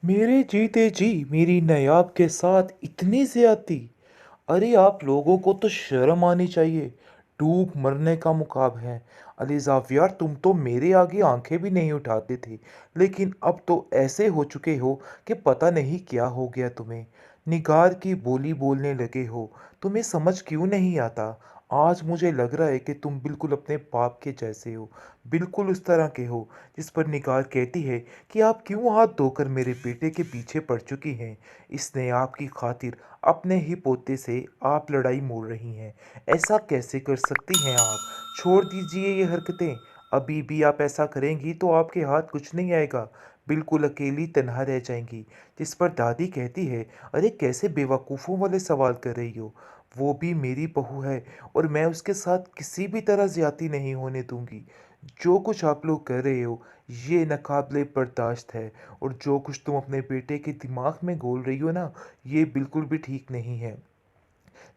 मेरे जीते जी मेरी नायाब के साथ इतनी ज्यादती। अरे आप लोगों को तो शर्म आनी चाहिए। डूब मरने का मुकाब है। अली जावियार, तुम तो मेरे आगे आंखें भी नहीं उठाते थे, लेकिन अब तो ऐसे हो चुके हो कि पता नहीं क्या हो गया तुम्हें। निगार की बोली बोलने लगे हो। तुम्हें समझ क्यों नहीं आता? आज मुझे लग रहा है कि तुम बिल्कुल अपने बाप के जैसे हो। बिल्कुल उस तरह के हो जिस पर निगार कहती है कि आप क्यों हाथ धोकर मेरे बेटे के पीछे पड़ चुकी हैं। इसने आपकी खातिर अपने ही पोते से आप लड़ाई मोड़ रही हैं। ऐसा कैसे कर सकती हैं आप? छोड़ दीजिए ये हरकतें। अभी भी आप ऐसा करेंगी तो आपके हाथ कुछ नहीं आएगा। बिल्कुल अकेली तन्हा रह जाएंगी। जिस पर दादी कहती है, अरे कैसे बेवकूफ़ों वाले सवाल कर रही हो? वो भी मेरी बहू है और मैं उसके साथ किसी भी तरह ज्यादती नहीं होने दूंगी। जो कुछ आप लोग कर रहे हो ये नाकाबिले बर्दाश्त है। और जो कुछ तुम अपने बेटे के दिमाग में घोल रही हो ना, ये बिल्कुल भी ठीक नहीं है।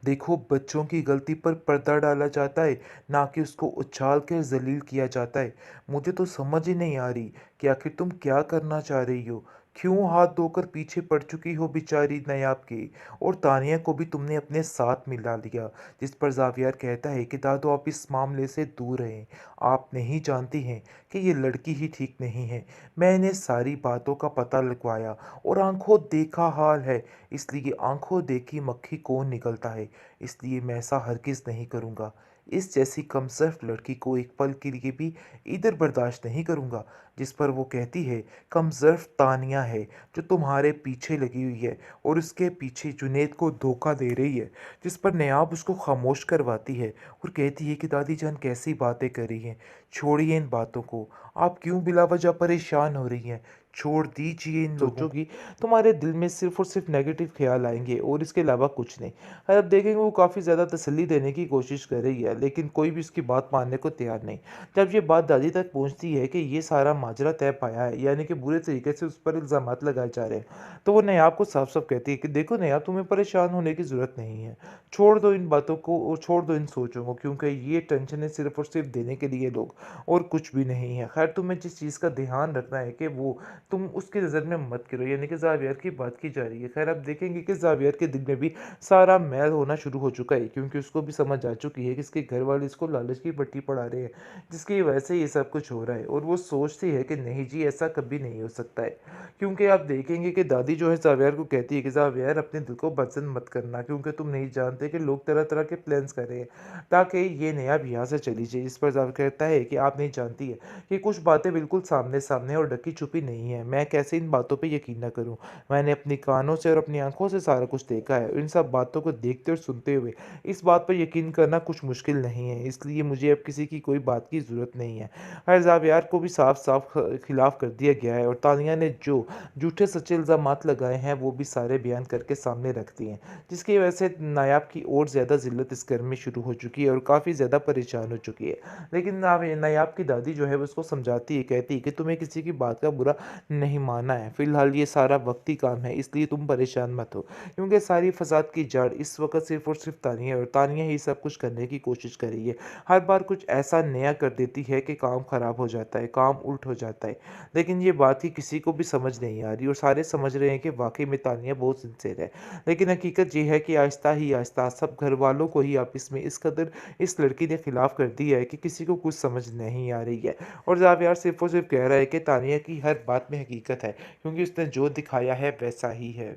देखो, बच्चों की गलती पर पर्दा डाला जाता है, ना कि उसको उछाल कर जलील किया जाता है। मुझे तो समझ ही नहीं आ रही कि आखिर तुम क्या करना चाह रही हो। क्यों हाथ धोकर पीछे पड़ चुकी हो बेचारी नयाब की? और तानिया को भी तुमने अपने साथ मिला लिया। जिस पर जावियर कहता है कि दादू आप इस मामले से दूर रहें। आप नहीं जानती हैं कि ये लड़की ही ठीक नहीं है। मैंने सारी बातों का पता लगवाया और आंखों देखा हाल है। इसलिए आंखों देखी मक्खी कौन निकलता है। इसलिए मैं ऐसा हरगिज़ नहीं करूँगा। इस जैसी कमसर्फ लड़की को एक पल के लिए भी इधर बर्दाश्त नहीं करूँगा। जिस पर वो कहती है, कमसर्फ तानिया है जो तुम्हारे पीछे लगी हुई है और उसके पीछे जुनैद को धोखा दे रही है। जिस पर नयाब उसको खामोश करवाती है और कहती है कि दादी जान कैसी बातें कर रही हैं। छोड़िए इन बातों को। आप क्यों बिलावजह परेशान हो रही हैं? छोड़ दीजिए इन लोगों सोचोगी तुम्हारे दिल में सिर्फ और सिर्फ नेगेटिव ख्याल आएंगे और इसके अलावा कुछ नहीं। अब देखेंगे वो काफ़ी ज़्यादा तसल्ली देने की कोशिश कर रही है, लेकिन कोई भी उसकी बात मानने को तैयार नहीं। जब ये बात दादी तक पहुंचती है कि ये सारा माजरा तय पाया है, यानी कि बुरे तरीके से उस पर इल्ज़ामात लगाए जा रहे हैं, तो वो नयाब को साफ साफ कहती है कि देखो नयाब, तुम्हें परेशान होने की ज़रूरत नहीं है। छोड़ दो इन बातों को और छोड़ दो इन सोचों को, क्योंकि ये टेंशन है सिर्फ और सिर्फ देने के लिए लोग, और कुछ भी नहीं है। खैर, तुम्हें जिस चीज़ का ध्यान रखना है कि वो तुम उसकी नज़र में मत करो, यानी कि जावियर की बात की जा रही है। खैर, अब देखेंगे कि जावियर के दिल में भी सारा मैल होना शुरू हो चुका है, क्योंकि उसको भी समझ आ चुकी है कि इसके घर वाले इसको लालच की पट्टी पढ़ा रहे हैं, जिसकी वजह से ये सब कुछ हो रहा है। और वो सोचती है कि नहीं जी, ऐसा कभी नहीं हो सकता है। क्योंकि आप देखेंगे कि दादी जो है जावियर को कहती है कि जावियर, अपने दिल को पसंद मत करना, क्योंकि तुम नहीं जानते कि लोग तरह तरह के प्लान्स कर रहे हैं ताकि ये नया यहाँ से चली जाए। इस पर जावियर कहता है कि आप नहीं जानती है कि कुछ बातें बिल्कुल सामने सामने और ढकी छुपी नहीं है। मैं कैसे इन बातों पे यकीन न करूं? मैंने अपनी कानों से और अपनी आंखों से सारा कुछ देखा है। इन सब बातों को देखते और सुनते हुए इस बात पर यकीन करना कुछ मुश्किल नहीं है, इसलिए मुझे अब किसी की कोई बात की ज़रूरत नहीं है। हर जावियार को भी साफ साफ खिलाफ कर दिया गया है और तानिया ने जो झूठे सच्चे इल्ज़ामात लगाए हैं वो भी सारे बयान करके सामने रख दिए हैं, जिसकी वजह से नायाब की और ज़्यादा जिल्लत इस घर में शुरू हो चुकी है और काफ़ी ज़्यादा परेशान हो चुकी है। लेकिन नायाब की दादी जो है वो उसको समझाती है, कहती है कि तुम्हें किसी की बात का बुरा नहीं माना है। फिलहाल ये सारा वक्ती काम है, इसलिए तुम परेशान मत हो, क्योंकि सारी फसाद की जड़ इस वक्त सिर्फ और सिर्फ तानिया है और तानिया ही सब कुछ करने की कोशिश कर रही है। हर बार कुछ ऐसा नया कर देती है कि काम खराब हो जाता है, काम उल्ट हो जाता है। लेकिन ये बात ही किसी को भी समझ नहीं आ रही और सारे समझ रहे हैं कि वाकई में तानिया बहुत सिंसियर है। लेकिन हकीकत ये है कि आहिस्ता ही आहिस्ता सब घर वालों को ही आपस में इस कदर इस लड़की ने खिलाफ कर दिया है कि किसी को कुछ समझ नहीं आ रही है। और जावियार सिर्फ और सिर्फ कह रहा है कि तानिया की हर बात में हकीकत है, क्योंकि उसने जो दिखाया है वैसा ही है।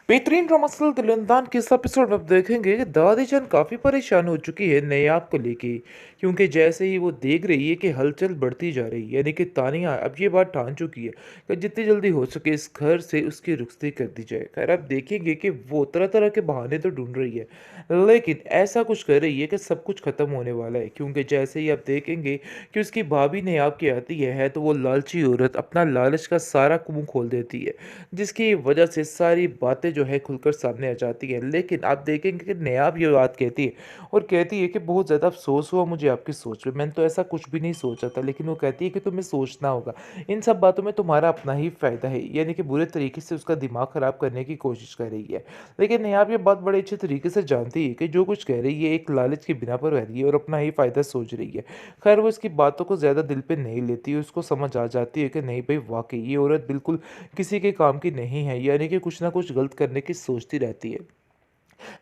बेहतरीन ड्रामा दिलंदान के इस एपिसोड में आप देखेंगे कि दादी जान काफ़ी परेशान हो चुकी है नयाब को लेके, क्योंकि जैसे ही वो देख रही है कि हलचल बढ़ती जा रही है, यानी कि तानिया अब ये बात ठान चुकी है कि जितनी जल्दी हो सके इस घर से उसकी रुखसती कर दी जाए। खैर, अब देखेंगे कि वो तरह तरह के बहाने तो ढूंढ रही है, लेकिन ऐसा कुछ कर रही है कि सब कुछ खत्म होने वाला है। क्योंकि जैसे ही आप देखेंगे कि उसकी भाभी नयाब की आती है तो वो लालची औरत अपना लालच का सारा मुंह खोल देती है, जिसकी वजह से सारी बातें जो जो है खुलकर सामने आ जाती है। लेकिन आप देखेंगे कि नायाब ये बात कहती है और कहती है कि बहुत ज़्यादा अफ़सोस हुआ मुझे आपकी सोच पे, मैंने तो ऐसा कुछ भी नहीं सोचा था। लेकिन वो कहती है कि तुम्हें सोचना होगा। इन सब बातों में तुम्हारा अपना ही फ़ायदा है, यानी कि बुरे तरीके से उसका दिमाग ख़राब करने की कोशिश कर रही है। लेकिन नायाब ये बात बड़े अच्छे तरीके से जानती है कि जो कुछ कह रही है एक लालच की बिना पर कह रही है और अपना ही फ़ायदा सोच रही है। खैर वो इसकी बातों को ज़्यादा दिल पे नहीं लेती, उसको समझ आ जाती है कि नहीं भई वाक़ई ये औरत बिल्कुल किसी के काम की नहीं है, यानी कि कुछ न कुछ गलत करने की सोचती रहती है।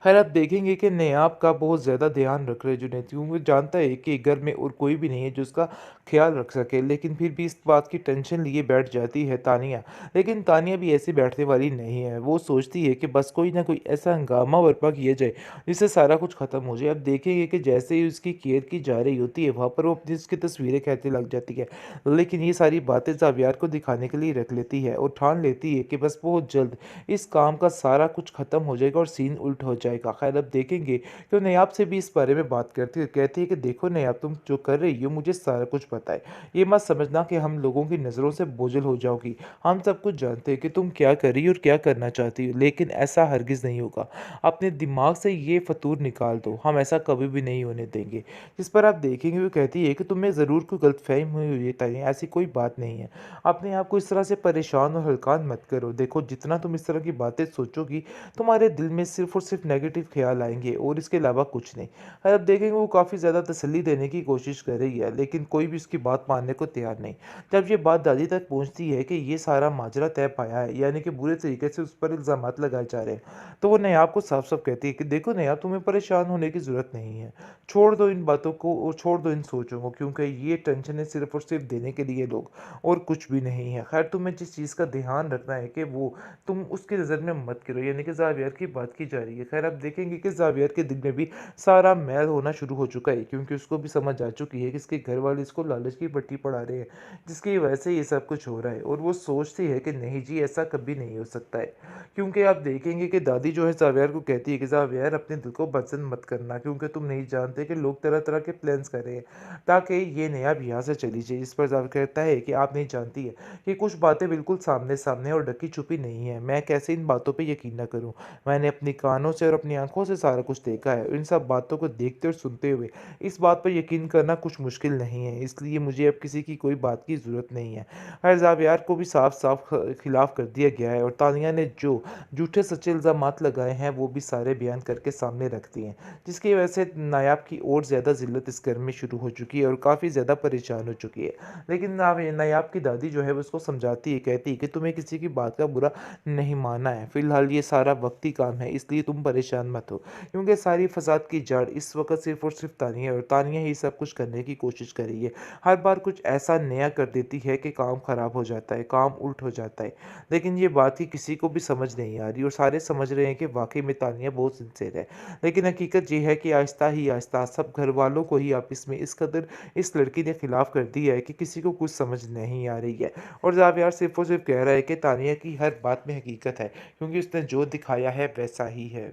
खैर आप देखेंगे कि नेहाब का बहुत ज़्यादा ध्यान रख रहे हैं जुनैद, क्योंकि वो जानता है कि घर में और कोई भी नहीं है जो उसका ख्याल रख सके। लेकिन फिर भी इस बात की टेंशन लिए बैठ जाती है तानिया। लेकिन तानिया भी ऐसे बैठने वाली नहीं है, वो सोचती है कि बस कोई ना कोई ऐसा हंगामा बर्पा किया जाए जिससे सारा कुछ ख़त्म हो जाए। अब देखेंगे कि जैसे ही उसकी केयर की जा रही होती है वहाँ पर वो अपनी उसकी तस्वीरें खींचने लग जाती है। लेकिन ये सारी बातें ज़ावियार को दिखाने के लिए रख लेती है और ठान लेती है कि बस बहुत जल्द इस काम का सारा कुछ ख़त्म हो जाएगा और सीन उल्ट हो जाएगा। ख़ैर अब देखेंगे कि वो नयाब से भी इस बारे में बात करती है, कहती है कि देखो नयाब तुम जो कर रही हो मुझे सारा कुछ पता है। ये मत समझना कि हम लोगों की नज़रों से बोझिल हो जाओगी। हम सब कुछ जानते हैं कि तुम क्या कर रही हो और क्या करना चाहती हो, लेकिन ऐसा हरगिज़ नहीं होगा। अपने दिमाग से ये फ़तूर निकाल दो, हम ऐसा कभी भी नहीं होने देंगे। जिस पर आप देखेंगे वो कहती है कि तुम्हें ज़रूर कोई गलतफ़हमी हुई है तानिया, ऐसी कोई बात नहीं है। अपने आप को इस तरह से परेशान और हल्कान मत करो। देखो जितना तुम इस तरह की बातें सोचोगी तुम्हारे दिल में सिर्फ़ और सिर्फ़ नेगेटिव ख़्याल आएँगे और इसके अलावा कुछ नहीं। और अब देखेंगे वो काफ़ी ज़्यादा तसल्ली देने की कोशिश कर रही है, लेकिन कोई भी उसकी बात मानने को तैयार नहीं। जब ये बात दादी तक पहुँचती है कि ये सारा माजरा तय पाया है, यानी कि बुरे तरीके से उस पर इल्ज़ामात लगाए जा रहे हैं, तो वो नायाब को साफ-साफ कहती है कि देखो नायाब तुम्हें परेशान होने की ज़रूरत नहीं है। छोड़ दो इन बातों को और छोड़ दो इन सोचों को, क्योंकि ये टेंशन है सिर्फ़ और सिर्फ़ देने के लिए लोग और कुछ भी नहीं है। ख़ैर तुम्हें जिस चीज़ का ध्यान रखना है कि वो तुम उसकी नज़र में मत गिरो, यानी कि ज़ावियर की बात की जा रही है। ख़ैर आप देखेंगे कि ज़ावियर के दिल में भी सारा मैल होना शुरू हो चुका है, क्योंकि उसको भी समझ आ चुकी है कि इसके घर वाले इसको लालच की पट्टी पढ़ा रहे हैं, जिसकी वजह से ये सब कुछ हो रहा है। और वो सोचती है कि नहीं जी ऐसा कभी नहीं हो सकता है, क्योंकि आप देखेंगे कि दादी जो है ज़ावियर को कहती है कि ज़ावियर अपने दिल को पसंद मत करना, क्योंकि तुम नहीं जानते कि लोग तरह-तरह के प्लान्स कर रहे हैं ताकि ये नेहाब यहाँ से चली जाए। इस पर ज़ावियर कहता है कि आप नहीं जानती है कि कुछ बातें बिल्कुल सामने-सामने और ढकी-छुपी नहीं है। मैं कैसे इन बातों पे यकीन ना करूँ? मैंने अपनी कानों से और अपनी आँखों से सारा कुछ देखा है। इन सब बातों को देखते और सुनते हुए इस बात पर यकीन करना कुछ मुश्किल नहीं है। इसलिए मुझे अब किसी की कोई बात की ज़रूरत नहीं है। खैर ज़ावियार को भी साफ-साफ खिलाफ़ कर दिया गया है और तानिया ने जो झूठे सच्चे इल्ज़ामात लगाए हैं, वो भी सारे बयान करके सामने रख दिए हैं। जिसकी वजह से नायाब की और ज़्यादा ज़िल्लत इस घर में शुरू हो चुकी है और काफ़ी ज़्यादा परेशान हो चुकी है। लेकिन नायाब की दादी जो है वो उसको समझाती है, कहती है कि तुम्हें किसी की बात का बुरा नहीं मानना है। फ़िलहाल ये सारा वक़्ती काम है, इसलिए तुम परेशान मत हो। क्योंकि सारी फ़साद की जड़ इस वक़्त सिर्फ़ और सिर्फ़ तानिया है और तानिया ही सब कुछ करने की कोशिश कर रही है। हर बार कुछ ऐसा नया कर देती है कि काम ख़राब हो जाता है, काम उल्ट हो जाता है। लेकिन ये बात ही किसी को भी समझ नहीं आ रही और सारे समझ रहे हैं कि वाक़ई में तानिया बहुत सिंसियर है। लेकिन हकीकत ये है कि आहिस्ता ही आहिस्ता सब घरवालों को ही आपस में इस कदर इस लड़की ने खिलाफ़ कर दिया है कि किसी को कुछ समझ नहीं आ रही है। और ज़ावियार सिर्फ़ और सिर्फ़ कह रहा है कि तानिया की हर बात में हकीकत है, क्योंकि उसने जो दिखाया है वैसा ही है।